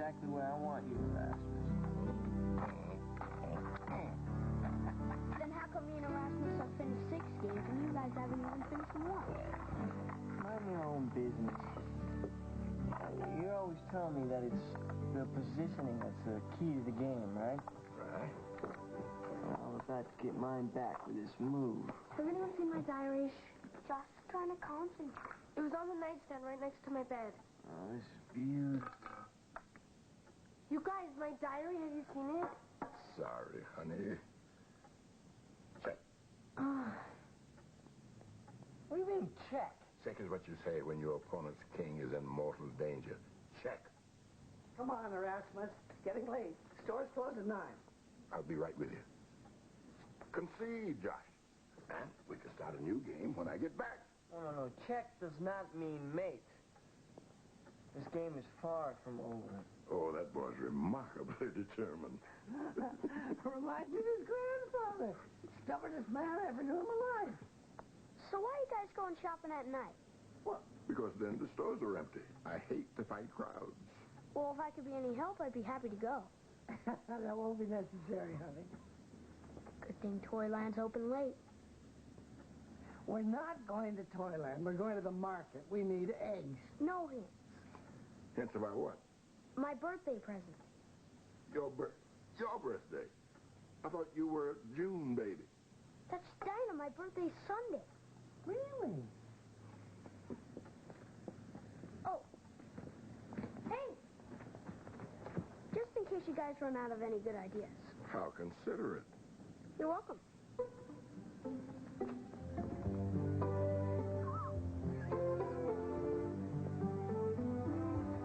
exactly where I want you, Erasmus. Then how come me and Erasmus have finished 6 games and you guys haven't even finished 1? Mind your own business. You're always telling me that it's the positioning that's the key to the game, right? Right. Well, I was about to get mine back with this move. Has anyone seen my diary? Just trying to concentrate. It was on the nightstand right next to my bed. Oh, this is beautiful. You guys, my diary, have you seen it? Sorry, honey. Check. What do you mean, check? Check is what you say when your opponent's king is in mortal danger. Check. Come on, Erasmus. It's getting late. Store's closed at 9. I'll be right with you. Concede, Josh. And we can start a new game when I get back. No. Check does not mean mate. This game is far from over. Oh, that boy's remarkably determined. Reminds me of his grandfather. Stubbornest man I ever knew in my life. So why are you guys going shopping at night? What? Because then the stores are empty. I hate to fight crowds. Well, if I could be any help, I'd be happy to go. That won't be necessary, honey. Good thing Toyland's open late. We're not going to Toyland. We're going to the market. We need eggs. No hints. Hints about what? My birthday present. Your birthday. I thought you were a June baby. That's Dinah. My birthday's Sunday. Really? Oh. Hey! Just in case you guys run out of any good ideas. How considerate. You're welcome.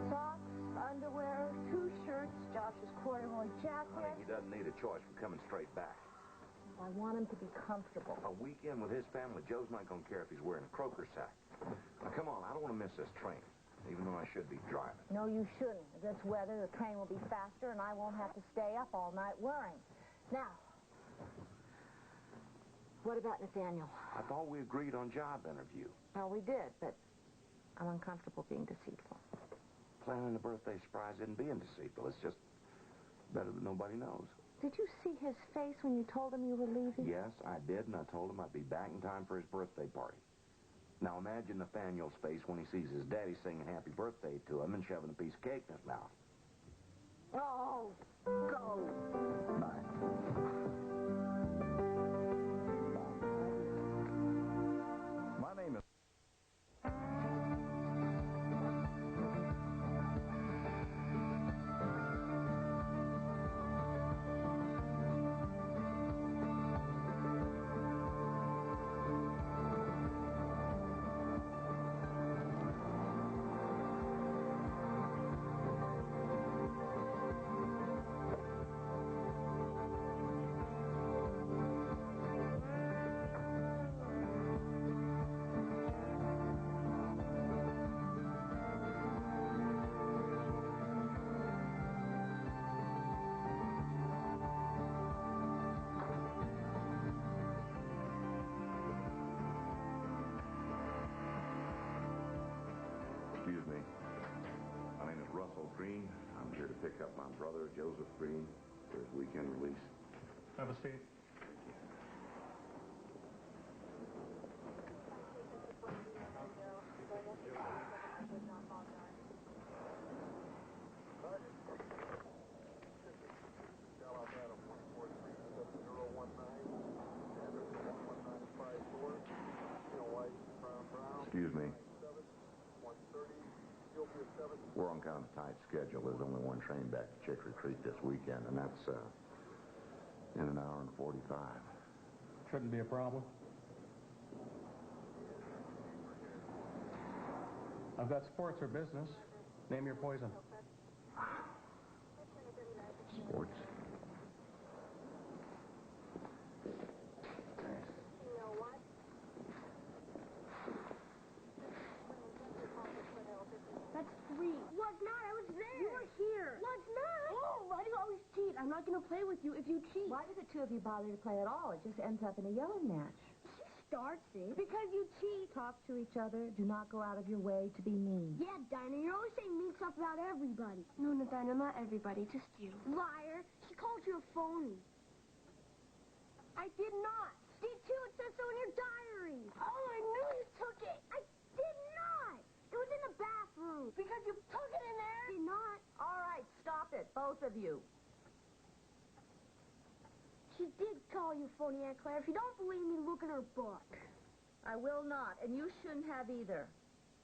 Socks, underwear, 2 shirts, Josh's corduroy jacket. Honey, he doesn't need a choice. We're coming straight back. I want him to be comfortable. A weekend with his family, Joe's not going to care if he's wearing a croaker sack. Now, come on, I don't want to miss this train, even though I should be driving. No, you shouldn't. In this weather, the train will be faster, and I won't have to stay up all night worrying. Now, what about Nathaniel? I thought we agreed on job interview. Well, we did, but I'm uncomfortable being deceitful. Planning a birthday surprise isn't being deceitful. It's just better that nobody knows. Did you see his face when you told him you were leaving? Yes, I did, and I told him I'd be back in time for his birthday party. Now imagine Nathaniel's face when he sees his daddy singing happy birthday to him and shoving a piece of cake in his mouth. Oh, go. Bye. My name is... Excuse me. My name is Russell Green. I'm here to pick up my brother, Joseph Green, for his weekend release. Have a seat. Excuse me. We're on kind of a tight schedule. There's only one train back to Chick Creek this weekend, and that's in an hour and 45. Shouldn't be a problem. I've got sports or business. Name your poison. Sports? That's 3. Was not. I was there. You were here. Was not. Oh, why do you always cheat? I'm not going to play with you if you cheat. Why do the two of you bother to play at all? It just ends up in a yelling match. She's starts it. Because you cheat. Talk to each other. Do not go out of your way to be mean. Yeah, Dinah, you're always saying mean stuff about everybody. No, Nathaniel, not everybody, just you. Liar. She called you a phony. I did not. Did too. It says so in your diary. Oh, I knew you took it. I did not. It was in the bathroom. Because you took it in there? Did not. All right, stop it, both of you. She did call you phony, Aunt Claire. If you don't believe me, look in her book. I will not, and you shouldn't have either.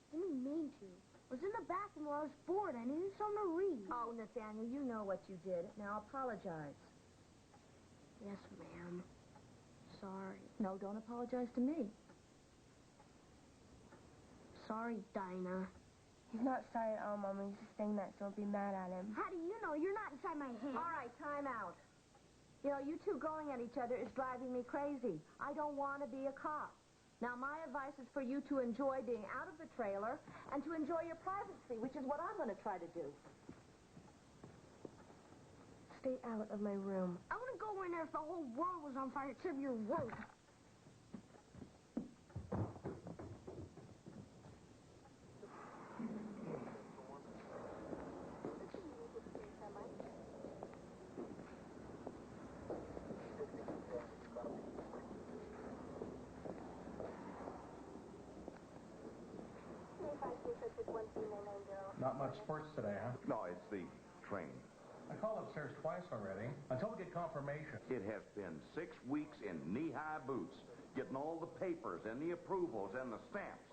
I didn't mean to. I was in the bathroom while I was bored. I needed something to read. Oh, Nathaniel, you know what you did. Now apologize. Yes, ma'am. Sorry. No, don't apologize to me. Sorry, Dinah. He's not sorry at all, Mama. He's just saying that, so don't be mad at him. How do you know? You're not inside my head. All right, time out. You know, you two going at each other is driving me crazy. I don't want to be a cop. Now, my advice is for you to enjoy being out of the trailer and to enjoy your privacy, which is what I'm going to try to do. Stay out of my room. I wouldn't go in there if the whole world was on fire except your roof. Not much sports today, huh? No, it's the train. I called upstairs twice already until we get confirmation. It has been 6 weeks in knee-high boots, getting all the papers and the approvals and the stamps.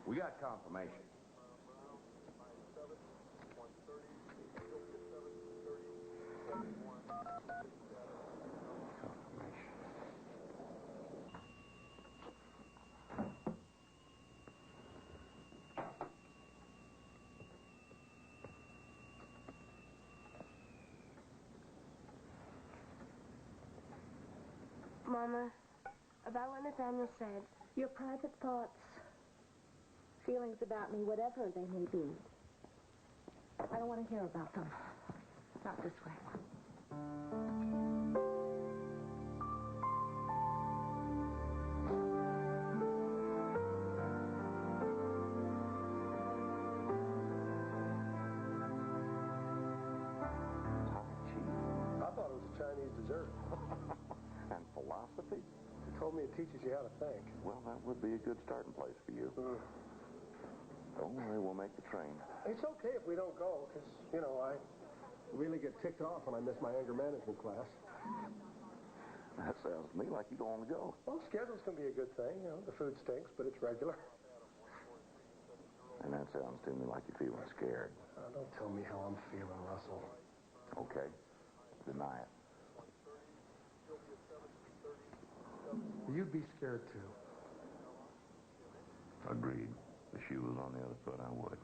We got confirmation. Mama, about what Nathaniel said. Your private thoughts, feelings about me, whatever they may be, I don't want to hear about them. Not this way. I thought it was a Chinese dessert. And philosophy? They told me it teaches you how to think. Well, that would be a good starting place for you. Don't worry, we'll make the train. It's okay if we don't go, because, you know, I really get ticked off when I miss my anger management class. That sounds to me like you don't want to go. Well, schedules can be a good thing. You know, the food stinks, but it's regular. And that sounds to me like you're feeling scared. Don't tell me how I'm feeling, Russell. Okay. Deny it. You'd be scared, too. Agreed. The shoe was on the other foot, I would.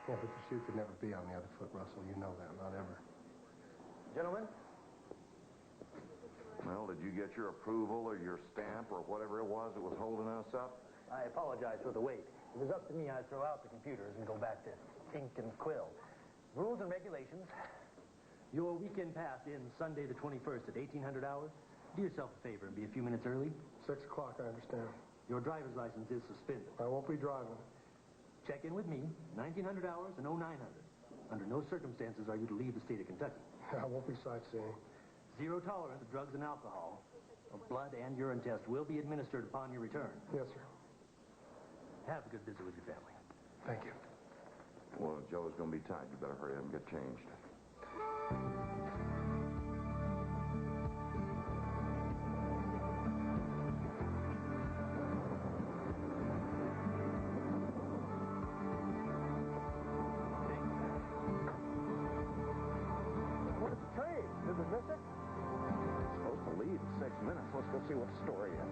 Yeah, but the shoe could never be on the other foot, Russell. You know that, not ever. Gentlemen? Well, did you get your approval or your stamp or whatever it was that was holding us up? I apologize for the wait. If it was up to me, I'd throw out the computers and go back to ink and quill. Rules and regulations. Your weekend pass ends Sunday the 21st at 1800 hours. Do yourself a favor and be a few minutes early. 6 o'clock, I understand. Your driver's license is suspended. I won't be driving. Check in with me, 1900 hours and 0900. Under no circumstances are you to leave the state of Kentucky. I won't be sightseeing. Zero tolerance of drugs and alcohol. A blood and urine test will be administered upon your return. Yes, sir. Have a good visit with your family. Thank you. Well, if Joe's going to be tight, you better hurry up and get changed. Where's the train? Did we miss it? It's supposed to leave in 6 minutes. Let's go see what the story is.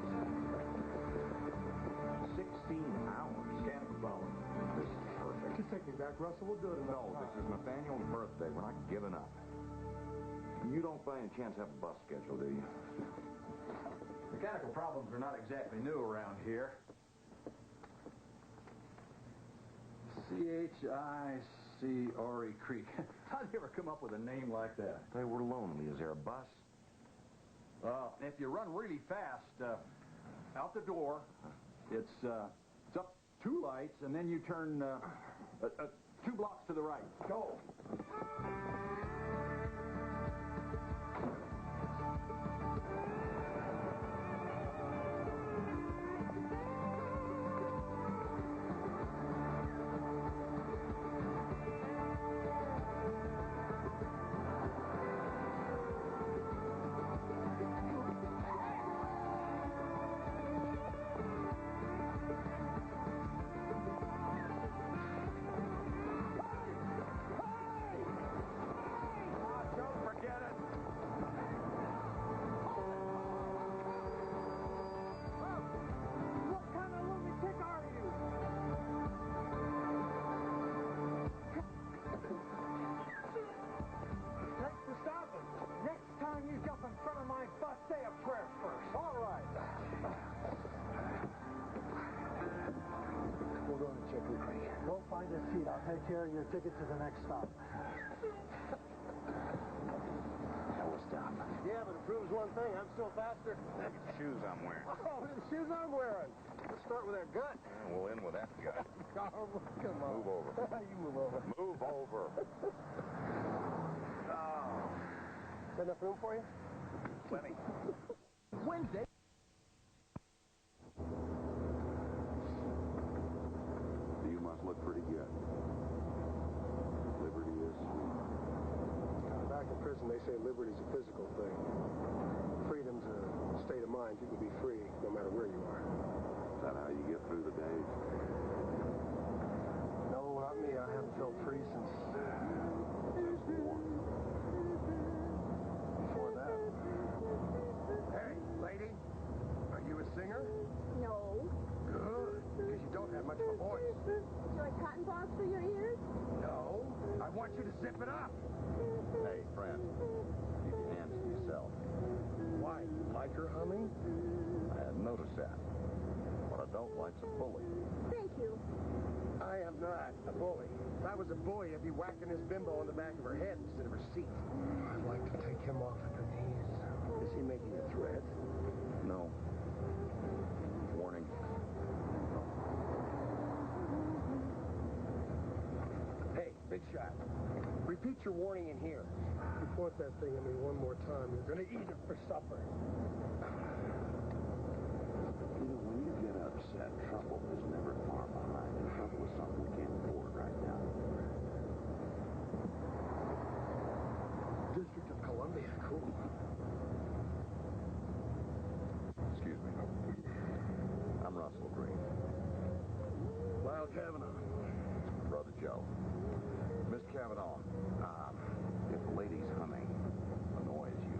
16 hours. Can't have a problem. This is perfect. Just take me back, Russell. We'll do it No, this is Nathaniel's birthday. We're not giving up. You don't by any chance have a bus schedule, do you? Mechanical problems are not exactly new around here. C-H-I-C Ori Creek. How'd you ever come up with a name like that? They were lonely. Is there a bus? Well, if you run really fast, out the door. It's up 2 lights, and then you turn 2 blocks to the right. Go. Go find a seat. I'll take care of your ticket to the next stop. That was dumb. Yeah, but it proves one thing. I'm still faster. Look at the shoes I'm wearing. Oh, the shoes I'm wearing. Let's start with that gut. We'll end with that gut. Oh, come on. Move over. You move over. Move over. Oh. Is that enough room for you? Plenty. Wednesday. You must look pretty good. Liberty is sweet. Back in prison, they say liberty's a physical thing. Freedom's a state of mind. You can be free no matter where you are. Is that how you get through the days? No, not me. I haven't felt free since war. Before that. Hey, lady, are you a singer? No. Good, because you don't have much of a voice. Would you like cotton balls for your ears? No, I want you to zip it up. Hey, friend. Keep your hands to yourself. Why? You like her humming? I hadn't noticed that. What I don't like's a bully. Thank you. I am not a bully. If I was a bully, I'd be whacking this bimbo on the back of her head instead of her seat. I'd like to take him off at the knees. Is he making a threat? No. Warning. Hey, big shot. Repeat your warning in here. If you point that thing at me one more time, you're going to eat it for supper. You know, when you get upset, trouble is never far behind. And trouble is something we can't afford right now. District of Columbia, cool. Excuse me. I'm Russell Green. Lyle Kavanaugh. Brother Joe. Miss Kavanaugh, if the lady's humming annoys you,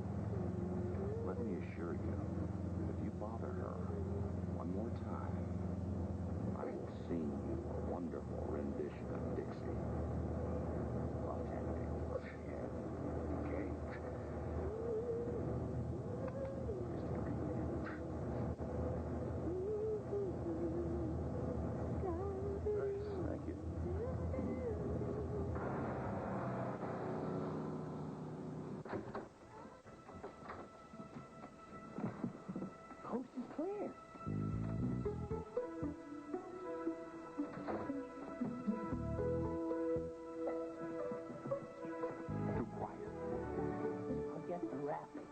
let me assure you, if you bother her one more time, I will sing you a wonderful rendition of Dixie. Authentic. Okay. Thank you. Coast is clear. Too quiet. I'll get the wrapping.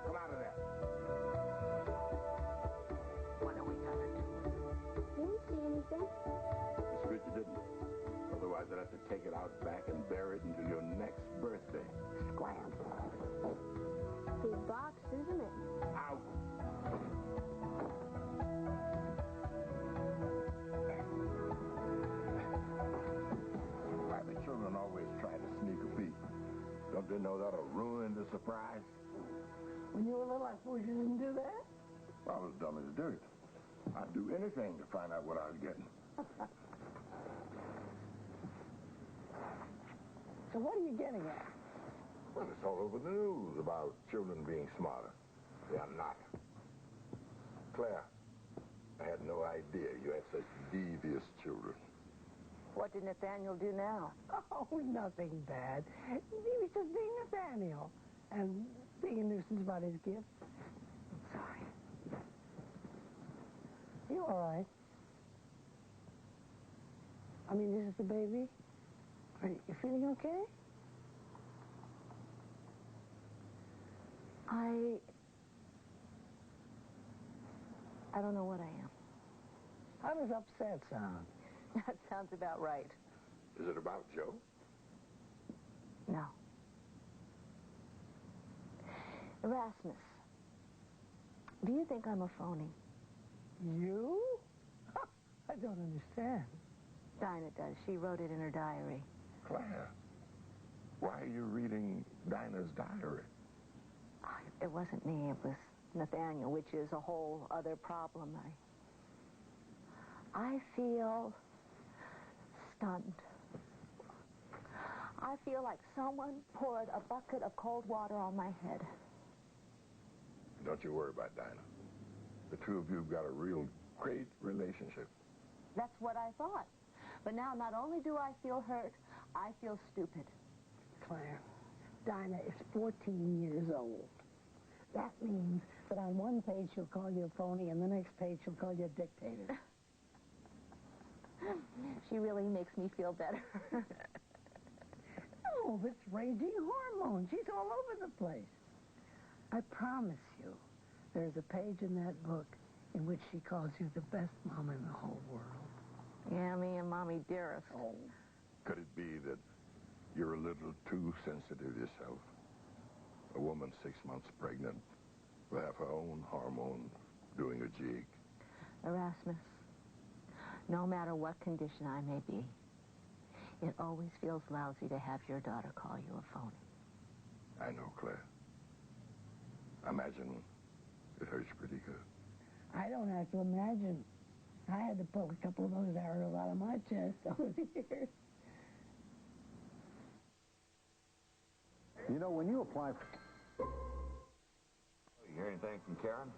Come out of there. What are we gonna do? Didn't see anything. It's good you didn't. Otherwise, I'd have to take it out back and bury it until your next birthday. Scram. Big box, isn't it? Out. Why, the children always try to sneak a peek. Don't they know that'll ruin the surprise? When you were little, I suppose you didn't do that? I was dumb as dirt. I'd do anything to find out what I was getting. So what are you getting at? Well, it's all over the news about children being smarter. They are not. Claire, I had no idea you had such devious children. What did Nathaniel do now? Oh, nothing bad. He was just being Nathaniel and being a nuisance about his gifts. I'm sorry. You all right? I mean, is this the baby? Are you feeling okay? I don't know what I am. How does upset sound? That sounds about right. Is it about Joe? No. Erasmus, do you think I'm a phony? You? I don't understand. Dinah does. She wrote it in her diary. Claire, why are you reading Dinah's diary? It wasn't me. It was Nathaniel, which is a whole other problem. I feel stunned. I feel like someone poured a bucket of cold water on my head. Don't you worry about Dinah. The two of you have got a real great relationship. That's what I thought. But now not only do I feel hurt, I feel stupid. Claire, Dinah is 14 years old. That means that on one page she'll call you a phony, and the next page she'll call you a dictator. She really makes me feel better. Oh, it's raging hormones. She's all over the place. I promise you, there's a page in that book in which she calls you the best mom in the whole world. Yeah, me and Mommy Dearest. Oh. Could it be that you're a little too sensitive yourself? A woman 6 months pregnant will have her own hormones doing a jig. Erasmus, no matter what condition I may be, it always feels lousy to have your daughter call you a phony. I know, Claire. I imagine it hurts pretty good. I don't have to imagine. I had to pull a couple of those arrows out of my chest over the years. You know, when you apply for... You hear anything from Karen?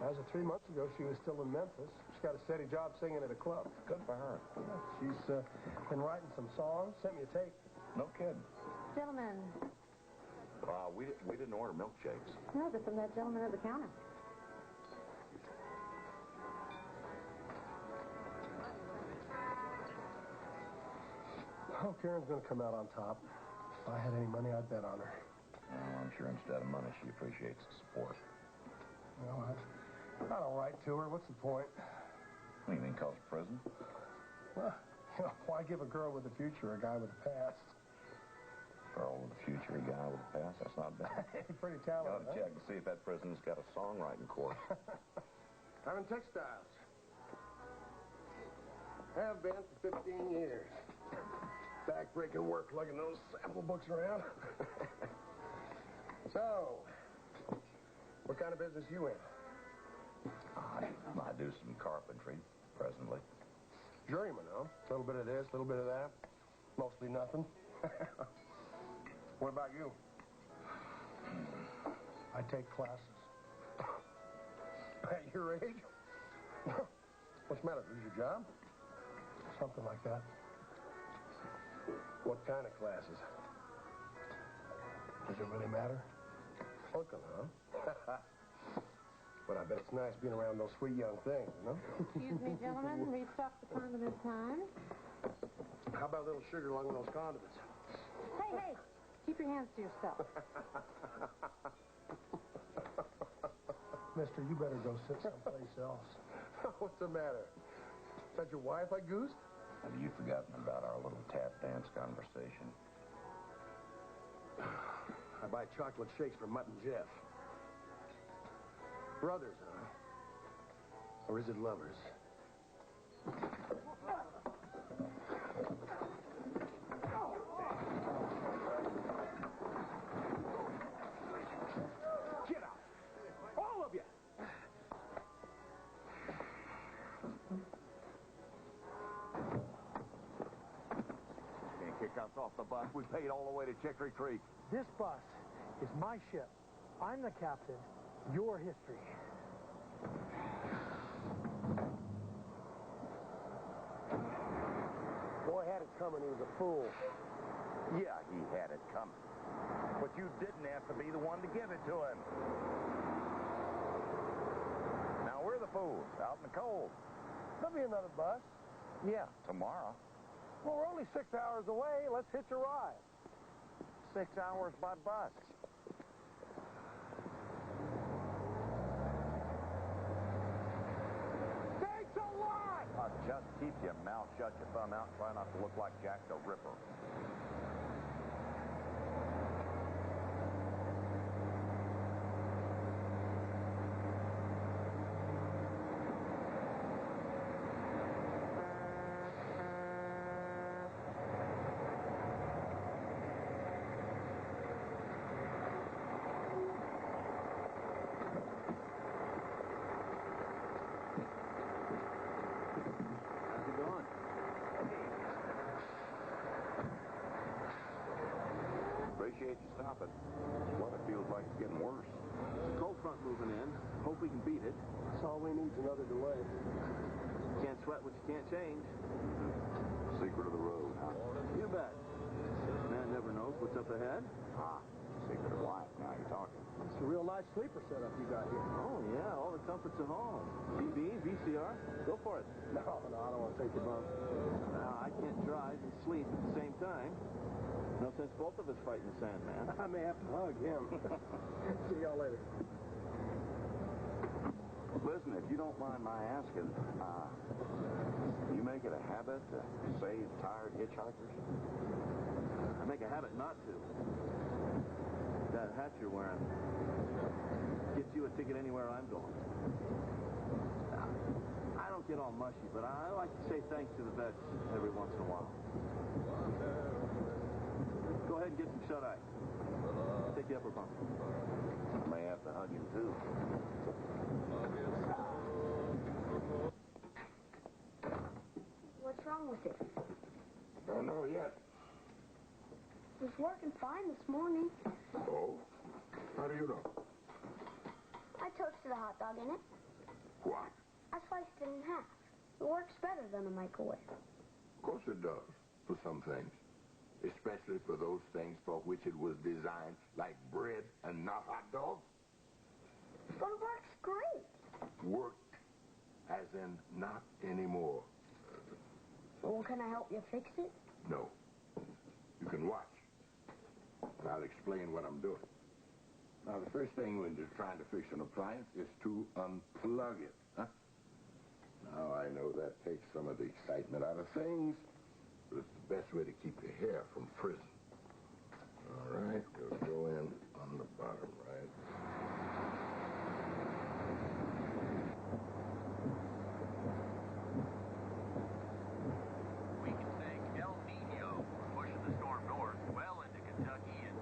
As of 3 months ago, she was still in Memphis. She's got a steady job singing at a club. Good for her. Yeah, she's been writing some songs, sent me a tape. No kidding. Gentlemen. We didn't order milkshakes. No, they're from that gentleman at the counter. Oh, Karen's going to come out on top. If I had any money, I'd bet on her. Well, I'm sure instead of money, she appreciates the support. Well, I don't write to her. What's the point? What do you mean, cause prison? Well, why give a girl with a future a guy with a past? Girl with a future, a guy with a past, that's not bad. Pretty You talented, ought to check to see if that prison's got a songwriting course. I'm in textiles. Have been for 15 years. Back-breaking work lugging those sample books around. So, what kind of business you in? I do some carpentry, presently. Journeyman, huh? A little bit of this, a little bit of that. Mostly nothing. What about you? I take classes. At your age? What's the matter? Lose your job? Something like that. What kind of classes? Does it really matter? Looking, huh? But I bet it's nice being around those sweet young things, you know? Excuse me, gentlemen. Restock the condiment time. How about a little sugar along with those condiments? Hey, keep your hands to yourself. Mister, you better go sit someplace else. What's the matter? Is that your wife I goosed? Have you forgotten about our little tap dance conversation? I buy chocolate shakes for Mutt and Jeff. Brothers, huh? Or is it lovers? Get out! All of you! Can't kick us off the bus. We paid all the way to Chicory Creek. This bus is my ship. I'm the captain. Your history. Boy had it coming. He was a fool. Yeah, he had it coming. But you didn't have to be the one to give it to him. Now we're the fools, out in the cold. There'll be another bus. Yeah, tomorrow. Well, we're only 6 hours away. Let's hitch a ride. 6 hours by bus. Thanks a lot! Just keep your mouth shut, your thumb out, try not to look like Jack the Ripper. Appreciate you stopping. Well, it feels like it's getting worse. Cold front moving in. Hope we can beat it. That's all we need is another delay. Can't sweat what you can't change. Secret of the road, huh? You bet. Man never knows what's up ahead. Ah, secret of life. Now you're talking. It's a real nice sleeper setup you got here. Oh, yeah, all the comforts of home. TV, VCR. Go for it. No, I don't want to take the bump. I can't drive and sleep at the same time. No sense both of us fighting the Sandman. I may have to hug him. See y'all later. Listen, if you don't mind my asking, you make it a habit to save tired hitchhikers? I make a habit not to. That hat you're wearing gets you a ticket anywhere I'm going. I don't get all mushy, but I like to say thanks to the vets every once in a while. Go ahead and get some shut-eye. Take the upper bunk. May have to hug him, too. What's wrong with it? Don't know yet. It was working fine this morning. Oh? How do you know? I toasted a hot dog in it. What? I sliced it in half. It works better than a microwave. Of course it does, for some things. Especially for those things for which it was designed, like bread and not hot dogs. But it works great. Worked, as in not anymore. Well, can I help you fix it? No. You can watch. And I'll explain what I'm doing. Now, the first thing when you're trying to fix an appliance is to unplug it. Huh? Now, I know that takes some of the excitement out of things, but it's the best way to keep your hair from frizzing. All right, we'll go in on the bottom right. We can thank El Nino for pushing the storm north well into Kentucky and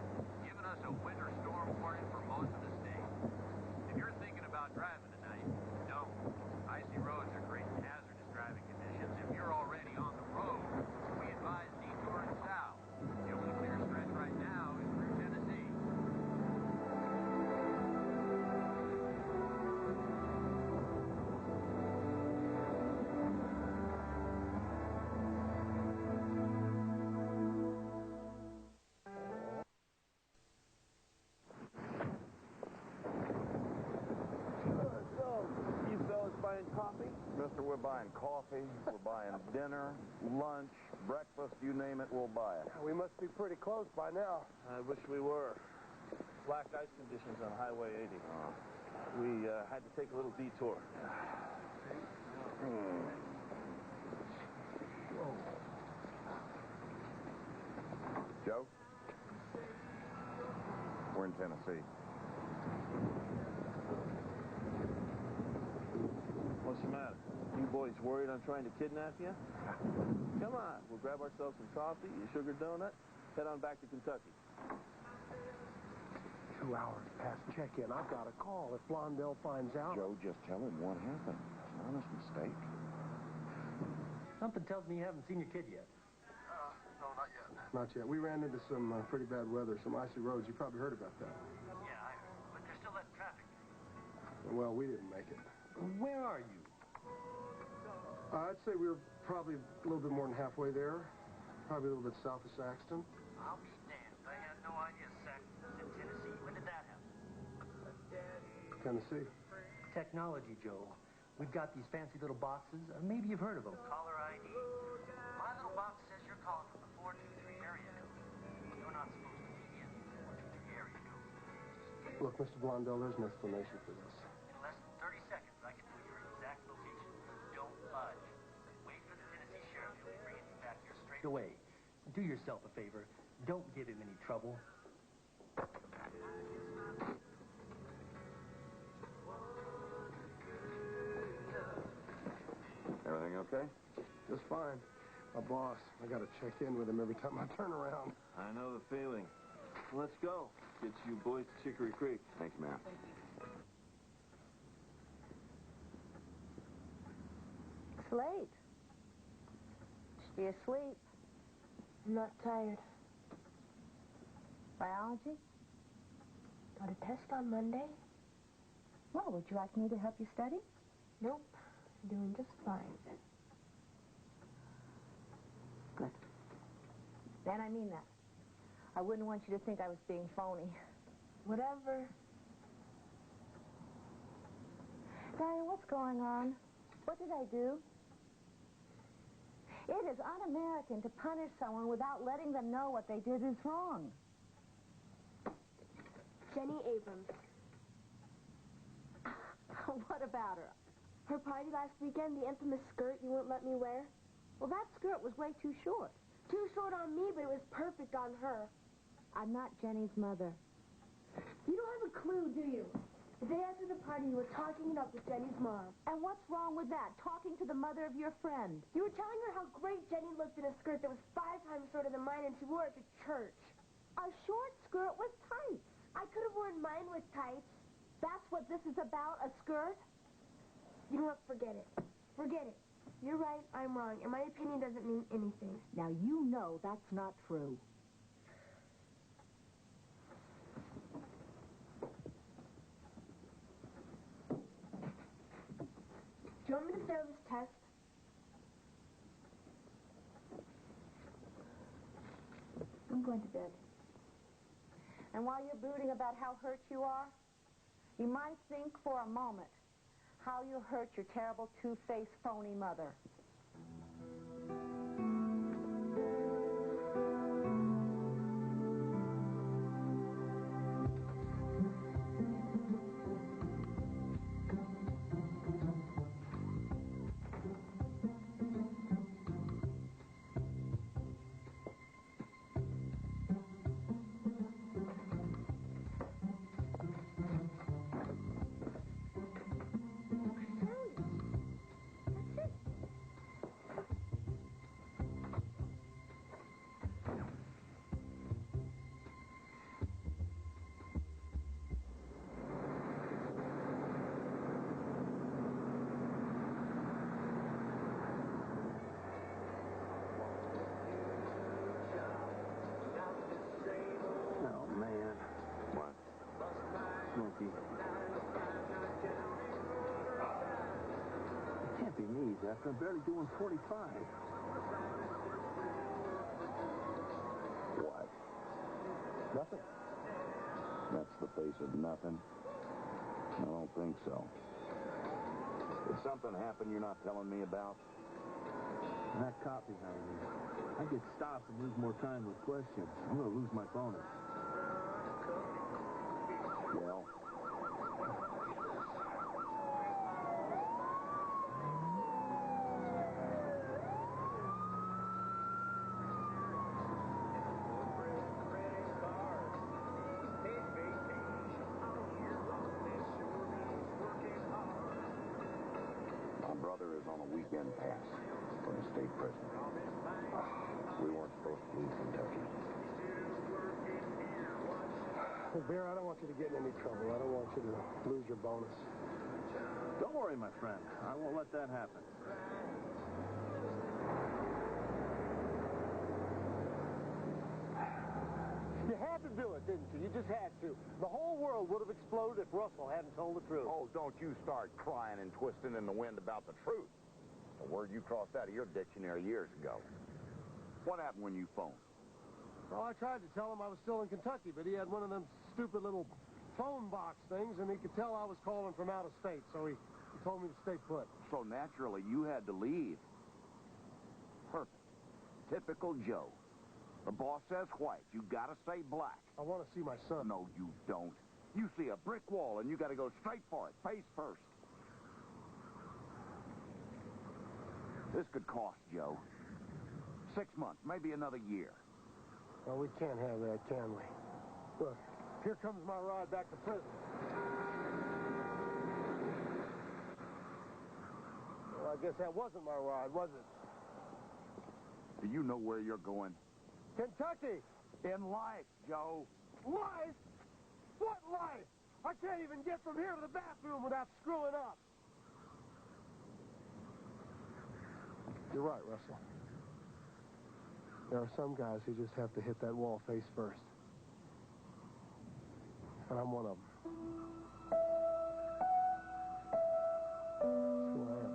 giving us a winter storm warning for most of the state. If you're thinking about driving tonight, don't. Icy roads are creating hazardous driving conditions. If you're already on the road, we advise detouring south. The only clear stretch right now is through Tennessee. So, you fellas buying coffee? Mister, we're buying coffee, we're buying dinner, lunch, breakfast, you name it, we'll buy it. We must be pretty close by now. I wish we were. Black ice conditions on Highway 80. We had to take a little detour. Joe? We're in Tennessee. What's the matter? You boys worried I'm trying to kidnap you? Come on, we'll grab ourselves some coffee, a sugar donut, head on back to Kentucky. 2 hours past check-in. I've got a call if Blondell finds out. Joe, just tell him what happened. An honest mistake. Something tells me you haven't seen your kid yet. No, not yet. Not yet. We ran into some pretty bad weather, some icy roads. You probably heard about that. Yeah, I heard. But they're still letting traffic through. Well, we didn't make it. Where are you? I'd say we were probably a little bit more than halfway there. Probably a little bit south of Saxton. I'll be damned. I had no idea Saxton was in Tennessee. When did that happen? Tennessee. Technology, Joe. We've got these fancy little boxes. Maybe you've heard of them. Caller ID. My little box says you're calling from the 423 area code. You're not supposed to be in the 423 area code. Look, Mr. Blondell, there's an explanation for this. In less than 30 seconds, I can tell your exact location. Don't budge. Wait for the Tennessee sheriff. He'll be bringing you back here straight away. Do yourself a favor. Don't give him any trouble. Everything okay? Just fine. My boss, I got to check in with him every time I turn around. I know the feeling. Let's go. Get you boys to Chicory Creek. Thanks, man. It's late. Should be asleep. I'm not tired. Biology? Got a test on Monday? Well, would you like me to help you study? Nope. I'm doing just fine. Good. And I mean that. I wouldn't want you to think I was being phony. Whatever. Diane, what's going on? What did I do? It is un-American to punish someone without letting them know what they did is wrong. Jenny Abrams. What about her? Her party last weekend, the infamous skirt you wouldn't let me wear. Well, that skirt was way too short. Too short on me, but it was perfect on her. I'm not Jenny's mother. You don't have a clue, do you? The day after the party, you were talking it up with Jenny's mom. And what's wrong with that? Talking to the mother of your friend. You were telling her how great Jenny looked in a skirt that was 5 times shorter than mine, and she wore it to church. A short skirt with tights. I could have worn mine with tights. That's what this is about, a skirt? You know what? Forget it. Forget it. You're right, I'm wrong, and my opinion doesn't mean anything. Now, you know that's not true. Do you want me to fail this test? I'm going to bed. And while you're brooding about how hurt you are, you might think for a moment how you hurt your terrible two-faced phony mother. After I'm barely doing 45. What? Nothing? That's the face of nothing? I don't think so. Did something happen you're not telling me about? That cop behind me. I get stopped and lose more time with questions. I'm going to lose my bonus. Well... on a weekend pass from the state prison. We weren't supposed to leave Kentucky. Well, Bear, I don't want you to get in any trouble. I don't want you to lose your bonus. Don't worry, my friend. I won't let that happen. to. You just had to. The whole world would have exploded if Russell hadn't told the truth. Oh, don't you start crying and twisting in the wind about the truth. The word you crossed out of your dictionary years ago. What happened when you phoned? Well, I tried to tell him I was still in Kentucky, but he had one of them stupid little phone box things, and he could tell I was calling from out of state, so he told me to stay put. So naturally, you had to leave. Perfect. Typical Joe. The boss says white. You gotta say black. I want to see my son. No, you don't. You see a brick wall, and you gotta go straight for it, face first. This could cost, Joe. 6 months, maybe another year. Well, we can't have that, can we? Look, here comes my ride back to prison. Well, I guess that wasn't my ride, was it? Do you know where you're going? Kentucky! In life, Joe. Life? What life? I can't even get from here to the bathroom without screwing up. You're right, Russell. There are some guys who just have to hit that wall face first. And I'm one of them. That's who I am.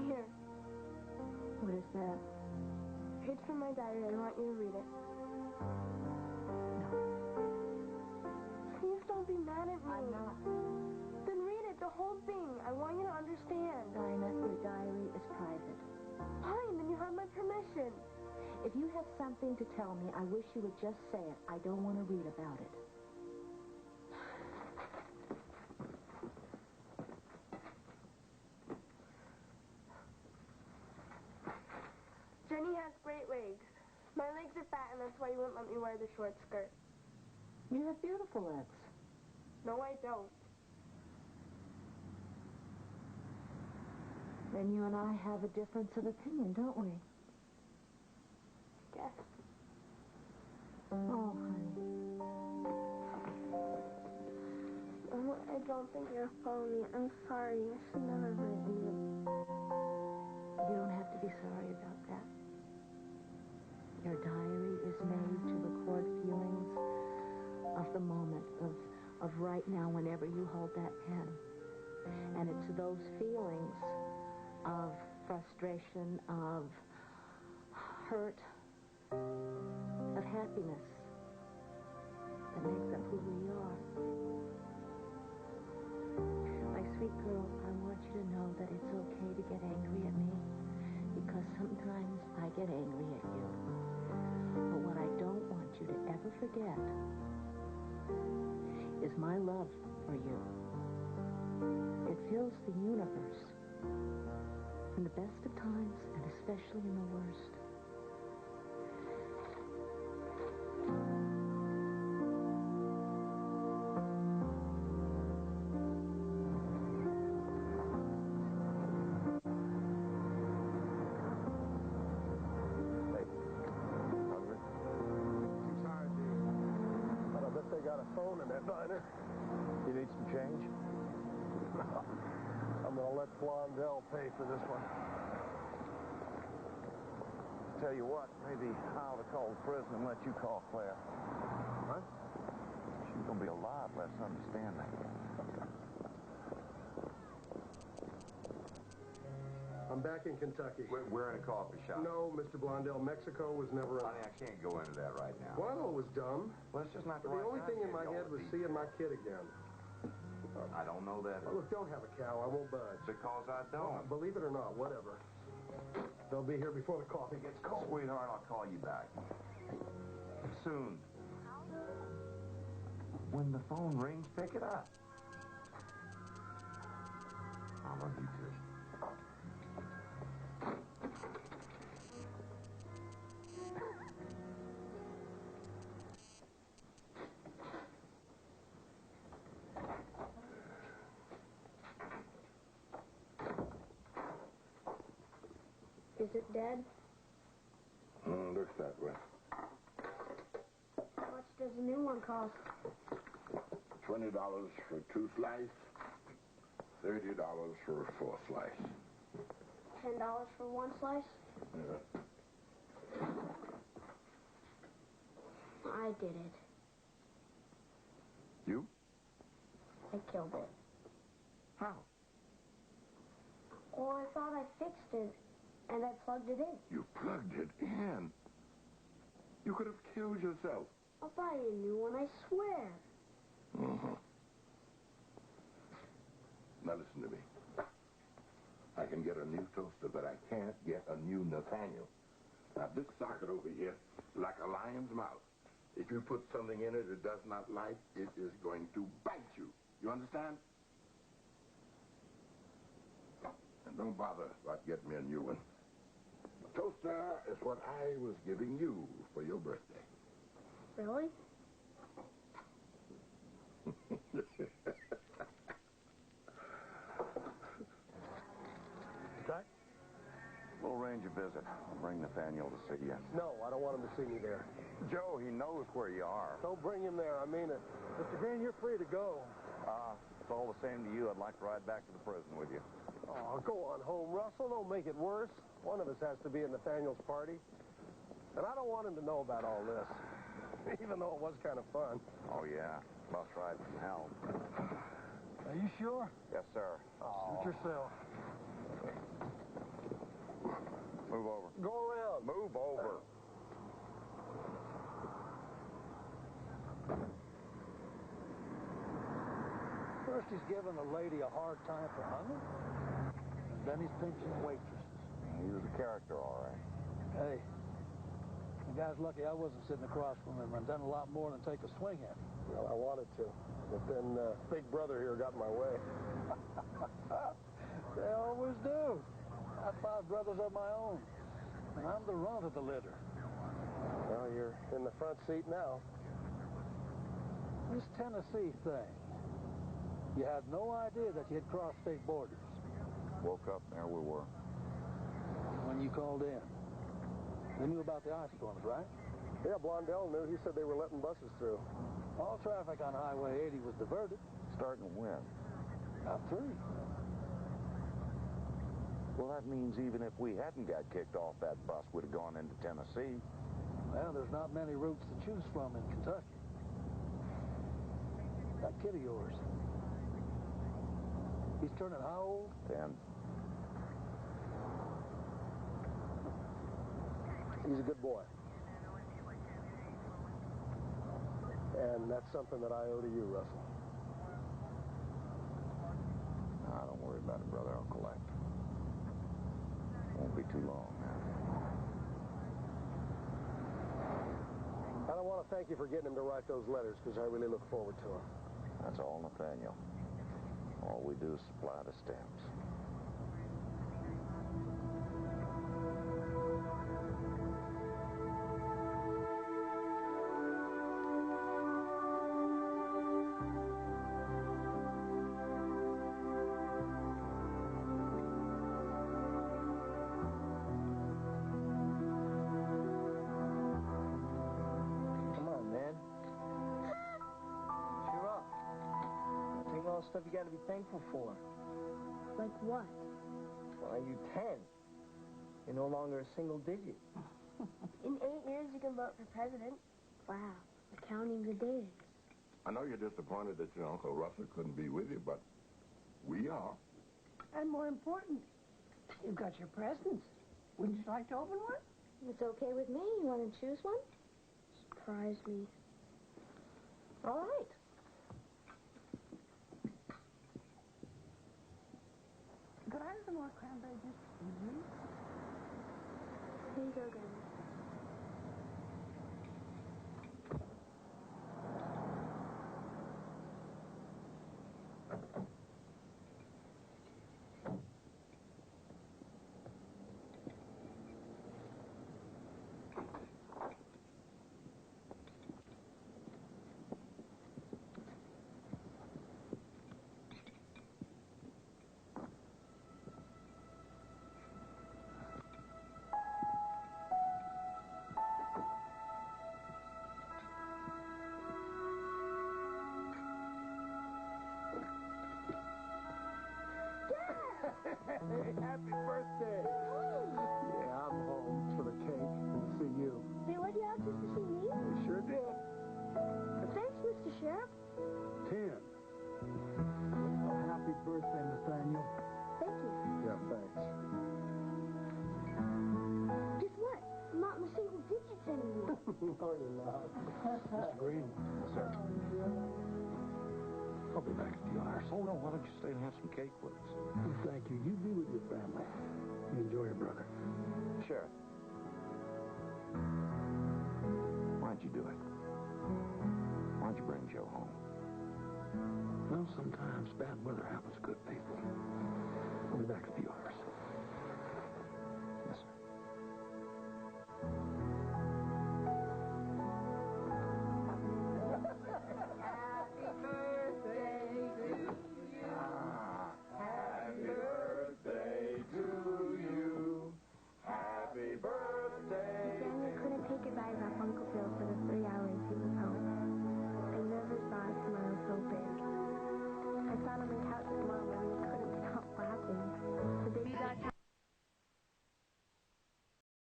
Here. What is that? It's from my diary. I want you to read it. Please don't be mad at me. I'm not. Then read it, the whole thing. I want you to understand. Dinah, your diary is private. Fine, then you have my permission. If you have something to tell me, I wish you would just say it. I don't want to read about it. Jenny has great legs. My legs are fat, and that's why you wouldn't let me wear the short skirt. You have beautiful legs. No, I don't. Then you and I have a difference of opinion, don't we? Yes. Oh, honey. Oh, I don't think you're a phony. I'm sorry. I should never have written you. You don't have to be sorry about that. Your diary is made to record feelings of the moment, of right now, whenever you hold that pen. And it's those feelings of frustration, of hurt, of happiness that makes up who we are. My sweet girl, I want you to know that it's okay to get angry at me, because sometimes I get angry at you. But what I don't want you to ever forget is my love for you. It fills the universe in the best of times and especially in the worst. Phone in that diner. You need some change? I'm going to let Blondell pay for this one. Tell you what, maybe I ought to call the prison and let you call Claire. What? She's going to be a lot less understanding. I'm back in Kentucky. We're in a coffee shop. No, Mr. Blondell, Mexico was never a... Honey, I can't go into that right now. Well, it was dumb. Well, it's just not But the only thing in my head was seeing my kid again. I don't know that. Look, don't have a cow. I won't budge. Because I don't. Believe it or not, whatever. They'll be here before the coffee gets cold. Sweetheart, I'll call you back. Soon. When the phone rings, pick it up. I'm love you too. Is it dead? Looks that way. How much does a new one cost? $20 for 2 slices, $30 for a 4 slice. $10 for 1 slice? Yeah. I did it. You? I killed it. How? Well, I thought I fixed it, and I plugged it in. You plugged it in? You could have killed yourself. I'll buy you a new one, I swear. Mm-hmm. Now listen to me. I can get a new toaster, but I can't get a new Nathaniel. Now this socket over here, like a lion's mouth. If you put something in it it does not like, it is going to bite you. You understand? And don't bother about getting me a new one. A toaster is what I was giving you for your birthday. Really? Okay? We'll arrange a visit. I'll bring Nathaniel to see you. No, I don't want him to see me there. Joe, he knows where you are. Don't bring him there, I mean it. Mr. Green, you're free to go. It's all the same to you. I'd like to ride back to the prison with you. Oh, go on home, Russell. Don't make it worse. One of us has to be at Nathaniel's party. And I don't want him to know about all this. Even though it was kind of fun. Oh, yeah. Bus ride from hell. Are you sure? Yes, sir. Suit yourself. Move over. Go around. Move over. First he's giving a lady a hard time for hunger, and then he's pinching waitresses. He was a character, all right. Hey, the guy's lucky I wasn't sitting across from him and done a lot more than take a swing at him. Well, I wanted to. But then Big Brother here got in my way. They always do. I have 5 brothers of my own, and I'm the runt of the litter. Well, you're in the front seat now. This Tennessee thing, you had no idea that you had crossed state borders. Woke up, and there we were. When you called in, they knew about the ice storms, right? Yeah, Blondell knew. He said they were letting buses through. All traffic on Highway 80 was diverted. Starting when? About 3. Well, that means even if we hadn't got kicked off that bus, we'd have gone into Tennessee. Well, there's not many routes to choose from in Kentucky. That kid of yours, he's turning how old? 10. He's a good boy. And that's something that I owe to you, Russell. Nah, don't worry about it, brother. I'll collect. Won't be too long now. And I want to thank you for getting him to write those letters, because I really look forward to them. That's all, Nathaniel. All we do is supply the stamps. Stuff you got to be thankful for. Like what? Well, you're 10. You're no longer a single digit. In 8 years, you can vote for president. Wow, counting the days. I know you're disappointed that your Uncle Russell couldn't be with you, but we are. And more important, you've got your presents. Wouldn't you like to open one? It's okay with me. You want to choose one? Surprise me. All right. Could I have some more cranberry juice, please? Here you go, Grandma. Hey, happy birthday. Yeah, I'm home for the cake and to see you. They let you out just to see me? You sure did. Thanks, Mr. Sheriff. 10. Well, happy birthday, Nathaniel. Thank you. Yeah, thanks. Guess what? I'm not in the single digits anymore. No, you're not. Mr. Green. Yes, sir. I'll be back at the office. Oh, no, why don't you stay and have some cake with us? Well, thank you. You be with your family. You enjoy your brother. Sheriff. Why'd you do it? Why'd you bring Joe home? Well, sometimes bad weather happens to good people. I'll be back at the office.